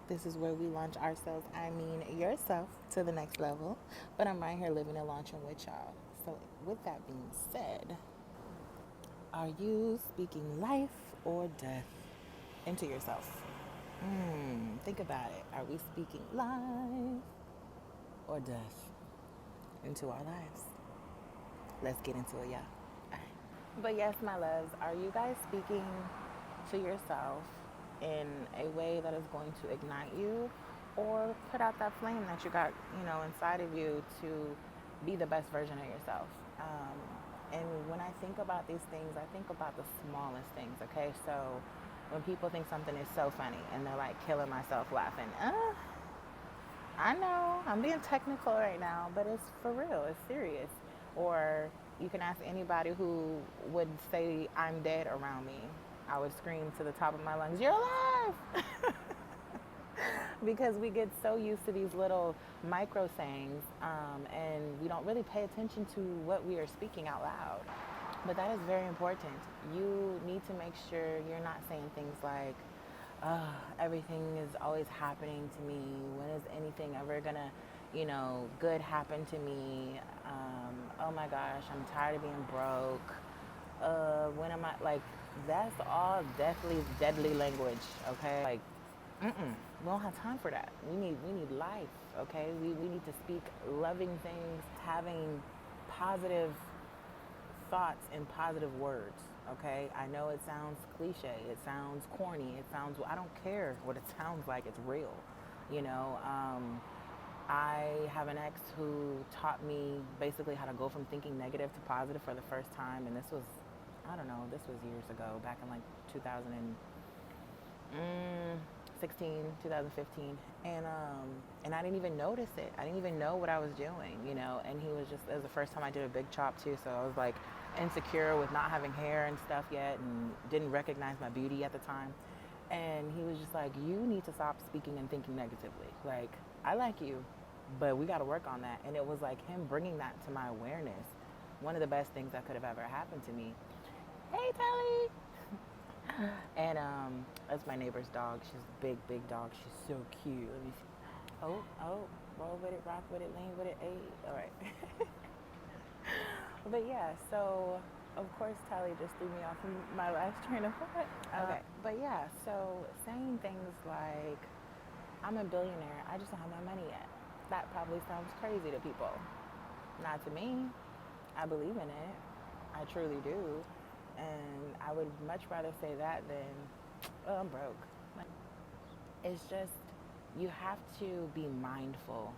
This is where we launch ourselves, I mean yourself, to the next level. But I'm right here living and launching with y'all. So, with that being said, are you speaking life or death into yourself? Think about it. Are we speaking life or death into our lives? Let's get into it, y'all. But yes, my loves, are you guys speaking to yourself in a way that is going to ignite you or put out that flame that you got, inside of you to be the best version of yourself? And when I think about these things, I think about the smallest things, okay? So when people think something is so funny and they're like killing myself laughing, I know I'm being technical right now, but it's for real, it's serious. Or you can ask anybody who would say I'm dead around me. I would scream to the top of my lungs, "You're alive!" Because we get so used to these little micro sayings, and we don't really pay attention to what we are speaking out loud. But that is very important. You need to make sure you're not saying things like, everything is always happening to me. When is anything ever gonna, good happen to me? Oh my gosh, I'm tired of being broke. When am I like? That's all deadly language. Okay, like, we don't have time for that. We need life. Okay, we need to speak loving things, having positive thoughts and positive words. Okay, I know it sounds cliche, it sounds corny, it sounds, I don't care what it sounds like, it's real. You know, I have an ex who taught me basically how to go from thinking negative to positive for the first time, and this was, I don't know, this was years ago, back in like 2016, 2015, and I didn't even notice it. I didn't even know what I was doing, And he was just, it was the first time I did a big chop too, so I was like insecure with not having hair and stuff yet, and didn't recognize my beauty at the time. And he was just like, "You need to stop speaking and thinking negatively. Like, I like you, but we got to work on that." And it was like him bringing that to my awareness. One of the best things that could have ever happened to me. Hey, Telly. And that's my neighbor's dog. She's a big, big dog. She's so cute. Let me see. Oh, roll with it, rock with it, lean with it. Hey, all right. But yeah, so of course Tally just threw me off my last train of thought. Okay, but yeah, so saying things like, "I'm a billionaire, I just don't have my money yet." That probably sounds crazy to people. Not to me. I believe in it. I truly do. And I would much rather say that than, "Oh, I'm broke." It's just, you have to be mindful,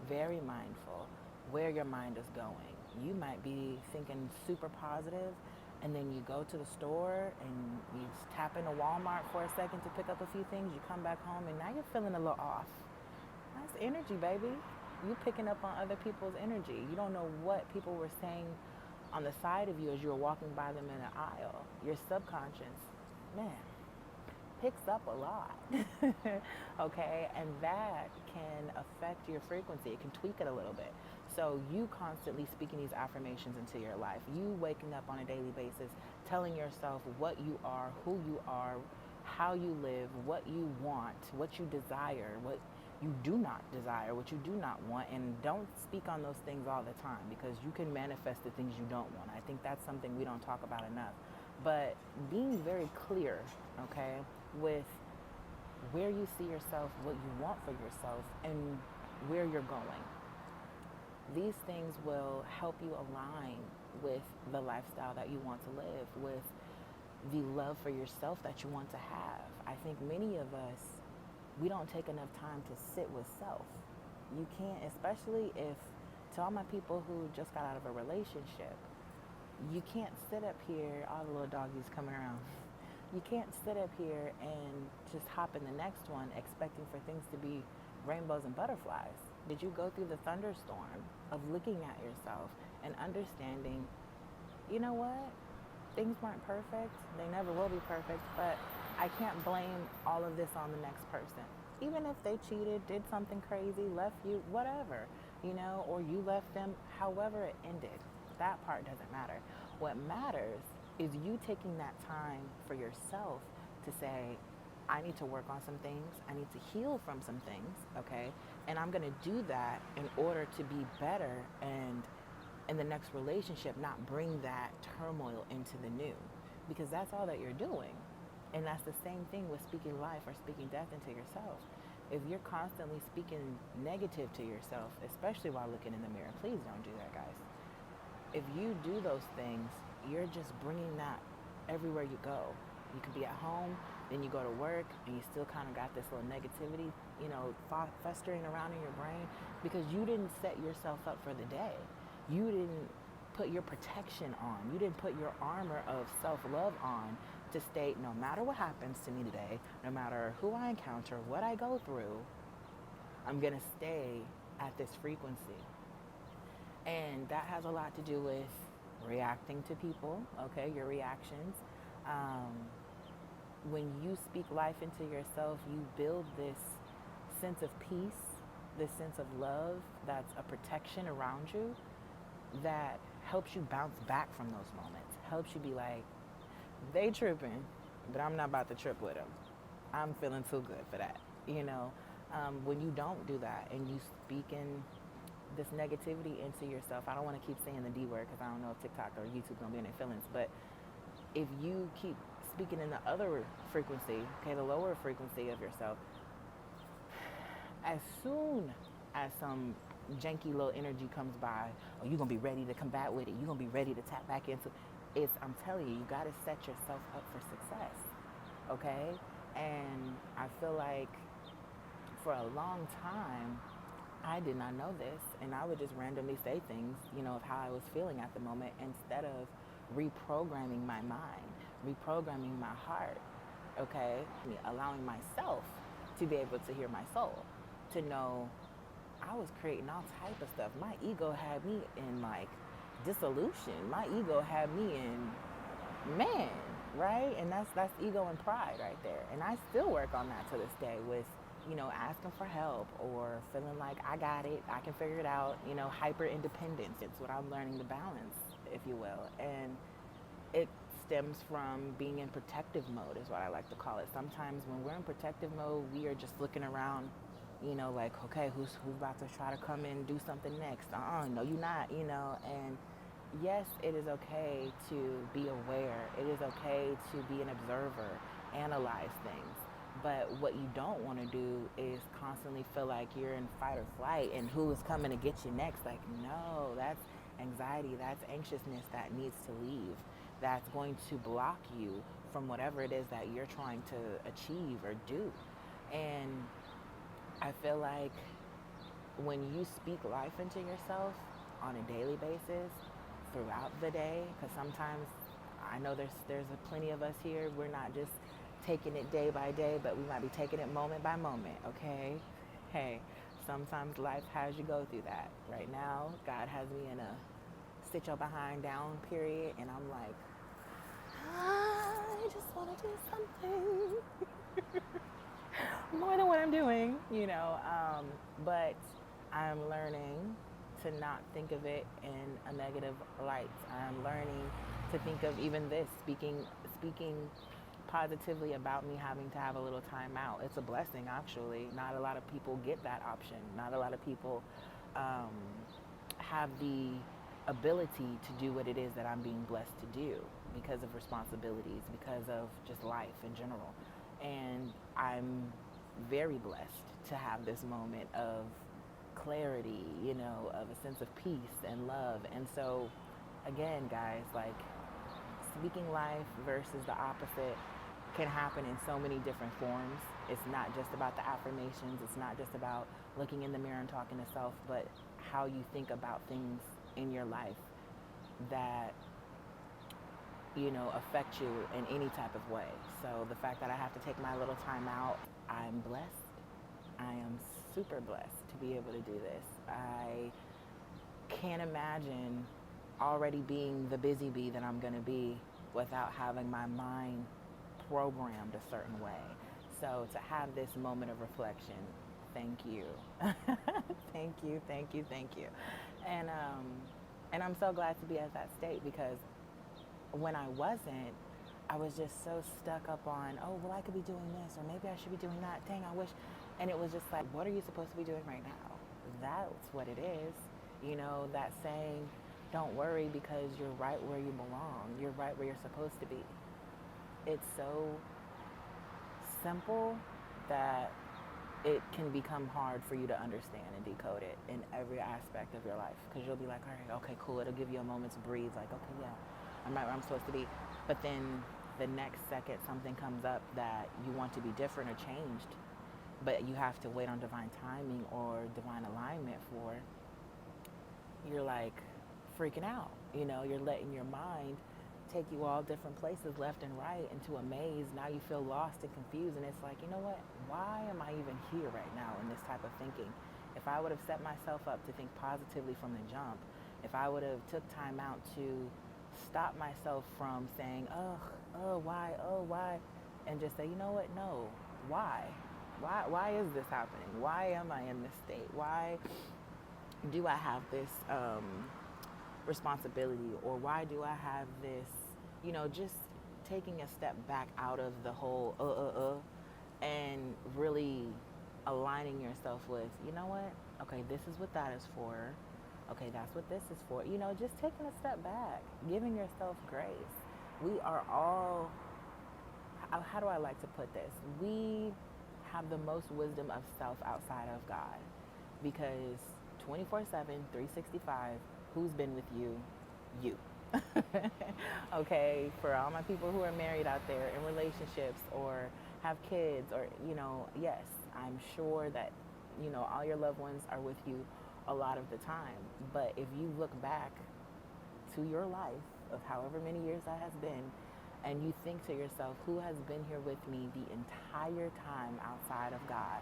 very mindful, where your mind is going. You might be thinking super positive, and then you go to the store and you tap into Walmart for a second to pick up a few things. You come back home, and now you're feeling a little off. That's energy, baby. You picking up on other people's energy. You don't know what people were saying on the side of you as you were walking by them in an aisle. Your subconscious, man, picks up a lot. Okay, and that can affect your frequency. It can tweak it a little bit. So you constantly speaking these affirmations into your life, you waking up on a daily basis telling yourself what you are, who you are, how you live, what you want, what you desire, what you do not desire, what you do not want. And don't speak on those things all the time, because you can manifest the things you don't want. I think that's something we don't talk about enough. But being very clear, okay, with where you see yourself, what you want for yourself, and where you're going. These things will help you align with the lifestyle that you want to live, with the love for yourself that you want to have. I think many of us, we don't take enough time to sit with self. You can't, especially if, to all my people who just got out of a relationship, you can't sit up here, all the little doggies coming around. You can't sit up here and just hop in the next one expecting for things to be rainbows and butterflies. Did you go through the thunderstorm of looking at yourself and understanding, you know what? Things weren't perfect. They never will be perfect, but I can't blame all of this on the next person. Even if they cheated, did something crazy, left you, whatever, or you left them, however it ended. That part doesn't matter. What matters is you taking that time for yourself to say, I need to work on some things. I need to heal from some things, okay? And I'm going to do that in order to be better and in the next relationship not bring that turmoil into the new, because that's all that you're doing. And that's the same thing with speaking life or speaking death into yourself. If you're constantly speaking negative to yourself, especially while looking in the mirror, please don't do that, guys. If you do those things, you're just bringing that everywhere you go. You could be at home, then you go to work, and you still kind of got this little negativity, festering around in your brain because you didn't set yourself up for the day. You didn't put your protection on. You didn't put your armor of self-love on to state, no matter what happens to me today, no matter who I encounter, what I go through, I'm going to stay at this frequency. And that has a lot to do with reacting to people, okay, your reactions. When you speak life into yourself, you build this sense of peace, this sense of love that's a protection around you that helps you bounce back from those moments, helps you be like, they tripping, but I'm not about to trip with them. I'm feeling too good for that, when you don't do that and you speak in this negativity into yourself. I don't want to keep saying the D word because I don't know if TikTok or YouTube gonna be in their feelings, but if you keep speaking in the other frequency, okay, the lower frequency of yourself, as soon as some janky little energy comes by, oh, you're gonna be ready to combat with it. You're gonna be ready to tap back into it. I'm telling you, you gotta set yourself up for success, okay? And I feel like for a long time, I did not know this, and I would just randomly say things, of how I was feeling at the moment instead of reprogramming my mind, reprogramming my heart, okay? Allowing myself to be able to hear my soul, to know I was creating all type of stuff. My ego had me in like dissolution. My ego had me in man, right? And that's ego and pride right there. And I still work on that to this day with, asking for help or feeling like I got it, I can figure it out, hyper independence. It's what I'm learning to balance, if you will. And it stems from being in protective mode is what I like to call it. Sometimes when we're in protective mode, we are just looking around, like, okay, who's about to try to come in and do something next? No, you're not, and yes, it is okay to be aware. It is okay to be an observer, analyze things. But what you don't want to do is constantly feel like you're in fight or flight and who is coming to get you next. Like, no, that's anxiety, that's anxiousness that needs to leave. That's going to block you from whatever it is that you're trying to achieve or do. And I feel like when you speak life into yourself on a daily basis, throughout the day, because sometimes I know there's plenty of us here, we're not just taking it day by day, but we might be taking it moment by moment, okay? Hey, sometimes life has you go through that. Right now, God has me in a sit your behind down period, and I'm like, I just want to do something more than what I'm doing, but I'm learning to not think of it in a negative light. I'm learning to think of even this, speaking positively about me having to have a little time out. It's a blessing, actually. Not a lot of people get that option. Not a lot of people have the ability to do what it is that I'm being blessed to do because of responsibilities, because of just life in general. And I'm very blessed to have this moment of clarity, of a sense of peace and love. And so, again, guys, like, speaking life versus the opposite can happen in so many different forms. It's not just about the affirmations. It's not just about looking in the mirror and talking to self, but how you think about things in your life that, affect you in any type of way. So the fact that I have to take my little time out, I'm blessed. I am super blessed to be able to do this. I can't imagine already being the busy bee that I'm going to be without having my mind programmed a certain way. So to have this moment of reflection, thank you. Thank you. And I'm so glad to be at that state, because when I wasn't, I was just so stuck up on, oh, well, I could be doing this, or maybe I should be doing that. Dang, I wish. And it was just like, what are you supposed to be doing right now? That's what it is. That saying, don't worry because you're right where you belong. You're right where you're supposed to be. It's so simple that it can become hard for you to understand and decode it in every aspect of your life, because you'll be like, all right, okay, cool. It'll give you a moment to breathe, like, okay, yeah, I'm right where I'm supposed to be. But then the next second something comes up that you want to be different or changed, but you have to wait on divine timing or divine alignment for. You're like freaking out. You're letting your mind take you all different places left and right into a maze. Now you feel lost and confused, and it's like, you know what? Why am I even here right now in this type of thinking? If I would have set myself up to think positively from the jump, if I would have took time out to stop myself from saying, oh, why, and just say, you know what? No, why? Why is this happening? Why am I in this state? Why do I have this responsibility, or why do I have this, just taking a step back out of the whole and really aligning yourself with, you know what, okay, this is what that is for, okay, that's what this is for, just taking a step back, giving yourself grace. We are all, how do I like to put this, we have the most wisdom of self outside of God, because 24/7, 365, who's been with you? You. Okay, for all my people who are married out there in relationships or have kids, or, yes, I'm sure that, all your loved ones are with you a lot of the time. But if you look back to your life of however many years that has been, and you think to yourself, who has been here with me the entire time outside of God?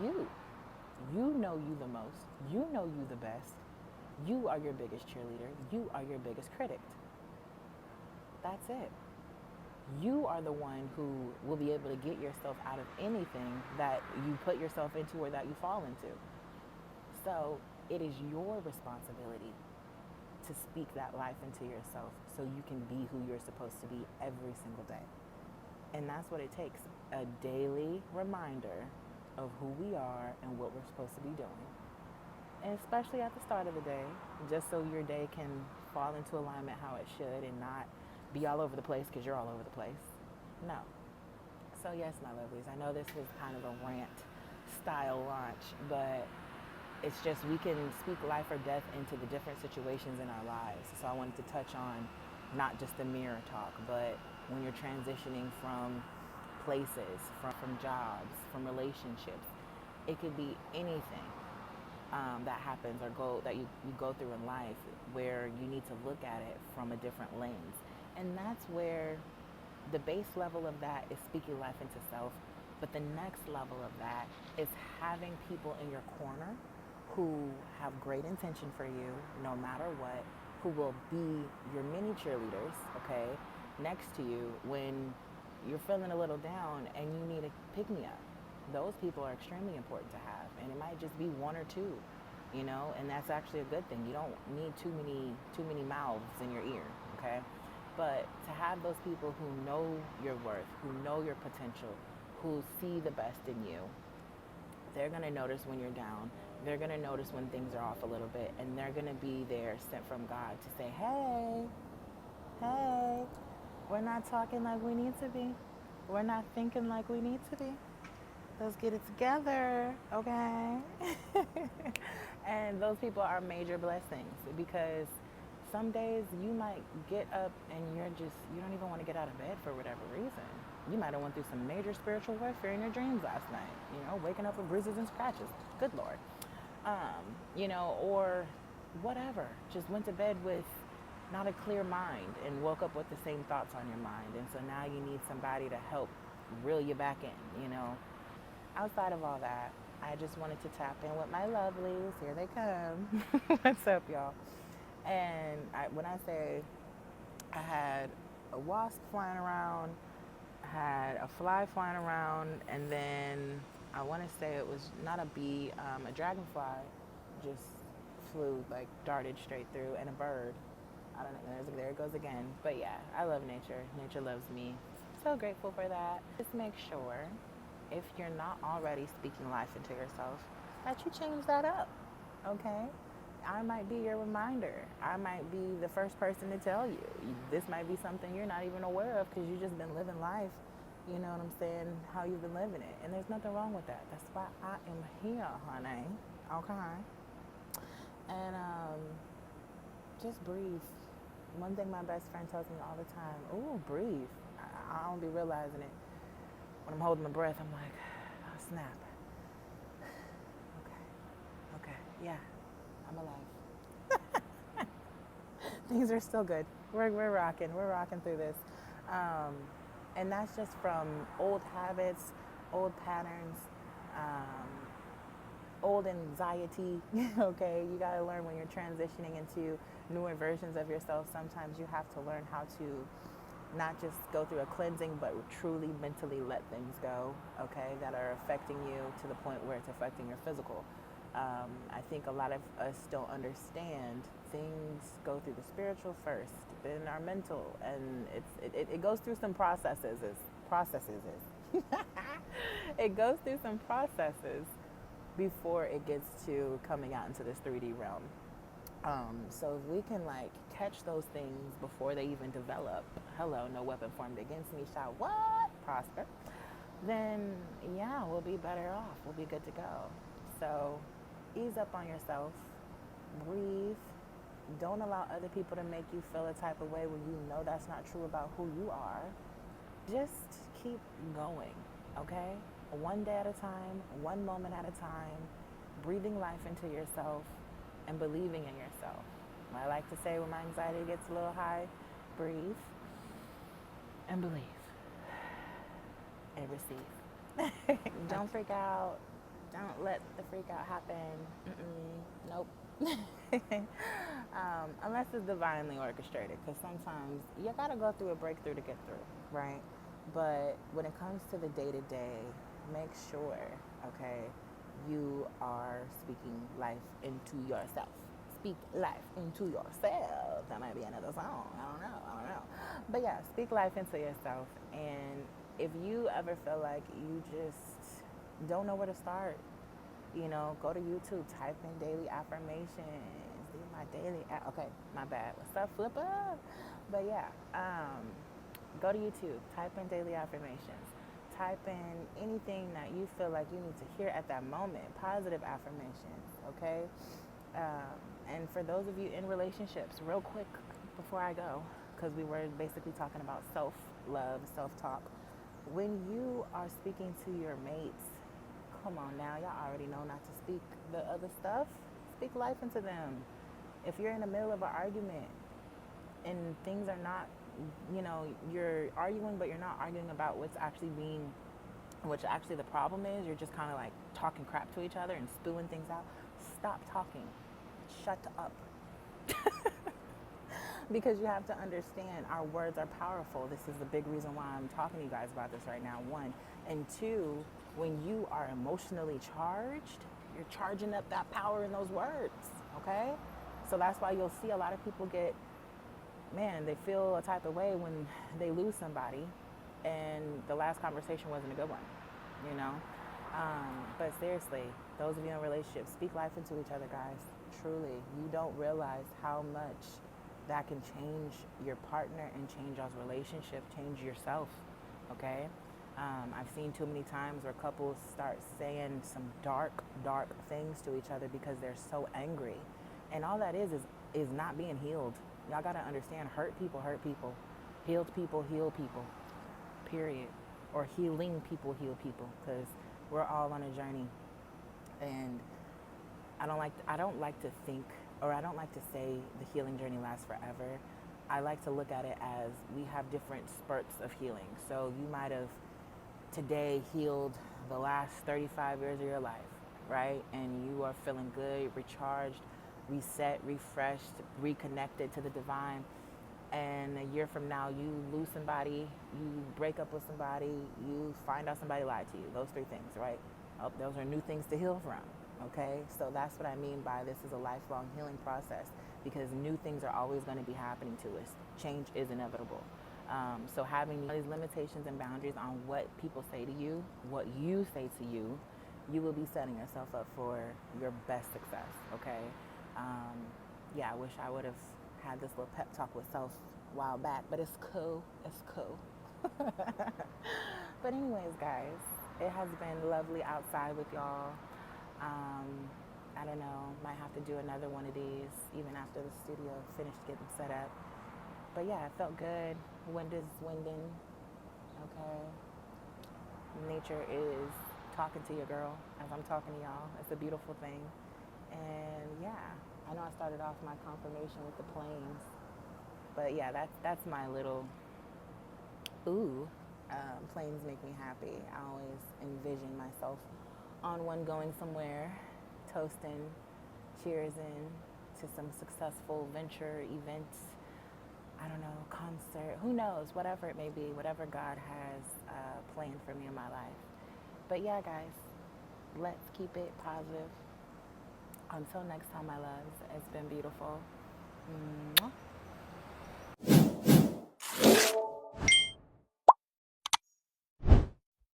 You. You know you the most. You know you the best. You are your biggest cheerleader. You are your biggest critic. That's it. You are the one who will be able to get yourself out of anything that you put yourself into or that you fall into. So it is your responsibility to speak that life into yourself so you can be who you're supposed to be every single day. And that's what it takes, a daily reminder of who we are and what we're supposed to be doing. And especially at the start of the day, just so your day can fall into alignment how it should and not be all over the place because you're all over the place. No. So yes, my lovelies, I know this was kind of a rant style launch, but it's just we can speak life or death into the different situations in our lives. So I wanted to touch on not just the mirror talk, but when you're transitioning from places, from jobs, from relationships, it could be anything that happens or that you go through in life where you need to look at it from a different lens. And that's where the base level of that is speaking life into self. But the next level of that is having people in your corner who have great intention for you no matter what, who will be your mini cheerleaders, okay, next to you when you're feeling a little down and you need a pick-me-up. Those people are extremely important to have, and it might just be one or two, and that's actually a good thing. You don't need too many mouths in your ear, okay? But to have those people who know your worth, who know your potential, who see the best in you, they're going to notice when you're down. They're going to notice when things are off a little bit, and they're going to be there sent from God to say, hey, we're not talking like we need to be. We're not thinking like we need to be. Let's get it together, okay? And those people are major blessings, because some days you might get up and you don't even want to get out of bed for whatever reason. You might have went through some major spiritual warfare in your dreams last night, waking up with bruises and scratches. Good Lord. Or whatever. Just went to bed with not a clear mind and woke up with the same thoughts on your mind. And so now you need somebody to help reel you back in, Outside of all that, I just wanted to tap in with my lovelies. Here they come. What's up, y'all? And when I say I had a wasp flying around, I had a fly flying around, and then I want to say it was not a bee, a dragonfly just flew, darted straight through, and a bird. I don't know. There it goes again. But yeah, I love nature. Nature loves me. So grateful for that. Just make sure, if you're not already speaking life into yourself, that you change that up. Okay? I might be your reminder. I might be the first person to tell you. This might be something you're not even aware of because you've just been living life. You know what I'm saying? How you've been living it. And there's nothing wrong with that. That's why I am here, honey. Okay? And just breathe. One thing my best friend tells me all the time, ooh, breathe. I don't be realizing it. When I'm holding my breath, I'm like, oh, snap. Okay, yeah, I'm alive. Things are still good. We're rocking. We're rocking through this. And that's just from old habits, old patterns, old anxiety. Okay, you got to learn when you're transitioning into newer versions of yourself. Sometimes you have to learn how to not just go through a cleansing, but truly mentally let things go, okay, that are affecting you to the point where it's affecting your physical. I think a lot of us don't understand things go through the spiritual first, then our mental, and it goes through some processes. It goes through some processes before it gets to coming out into this 3D realm. So if we can like catch those things before they even develop, hello, no weapon formed against me shall what? Prosper. Then yeah, we'll be better off. We'll be good to go. So ease up on yourself, breathe. Don't allow other people to make you feel a type of way when you know that's not true about who you are. Just keep going, okay? One day at a time, one moment at a time, breathing life into yourself and believing in yourself. I like to say when my anxiety gets a little high, breathe and believe and receive. Don't freak out. Don't let the freak out happen. Nope. Unless it's divinely orchestrated, because sometimes you gotta go through a breakthrough to get through, right? But when it comes to the day-to-day, make sure, okay, you are speaking life into yourself. Speak life into yourself. That might be another song. I don't know. But yeah, speak life into yourself. And if you ever feel like you just don't know where to start, you know, go to YouTube, type in daily affirmations. Do my daily, okay, my bad. What's up, Flipper? But yeah, go to YouTube, type in daily affirmations. Type in anything that you feel like you need to hear at that moment, positive affirmations, okay? And for those of you in relationships, real quick before I go, because we were basically talking about self-love, self-talk. When you are speaking to your mates, come on now, y'all already know not to speak the other stuff. Speak life into them. If you're in the middle of an argument and things are not, you know, you're arguing, but you're not arguing about what's actually the problem is, you're just kind of like talking crap to each other and spewing things out. Stop talking. Shut up. Because you have to understand our words are powerful. This is the big reason why I'm talking to you guys about this right now, one. And two, when you are emotionally charged, you're charging up that power in those words, okay? So that's why you'll see a lot of people get, they feel a type of way when they lose somebody and the last conversation wasn't a good one, you know? But seriously, those of you in relationships, speak life into each other, guys. Truly, you don't realize how much that can change your partner and change y'all's relationship, change yourself, okay? I've seen too many times where couples start saying some dark things to each other because they're so angry. And all that is not being healed. Y'all gotta understand, hurt people hurt people. Healed people heal people, period. Or healing people heal people, because we're all on a journey. And I don't like to think, or I don't like to say the healing journey lasts forever. I like to look at it as we have different spurts of healing. So you might have today healed the last 35 years of your life, right? And you are feeling good, recharged, reset, refreshed, reconnected to the divine. And a year from now, you lose somebody, you break up with somebody, you find out somebody lied to you. Those three things, right? Those are new things to heal from, okay? So that's what I mean by this is a lifelong healing process. because new things are always going to be happening to us. Change is inevitable. So having these limitations and boundaries on what people say to you, what you say to you will be setting yourself up for your best success, okay? Yeah, I wish I would have had this little pep talk with self a while back, but it's cool. It's cool. But anyways, guys, it has been lovely outside with y'all. I don't know, might have to do another one of these even after the studio finished getting set up. But yeah, it felt good. Wind is winding, okay? Nature is talking to your girl as I'm talking to y'all. It's a beautiful thing. And yeah, I know I started off my confirmation with the planes, but yeah, that's my little ooh. Planes make me happy. I always envision myself on one going somewhere, toasting, cheersing to some successful venture, event, I don't know, concert, who knows, whatever it may be, whatever God has planned for me in my life. But yeah, guys, let's keep it positive. Until next time, my loves, it's been beautiful. Mwah.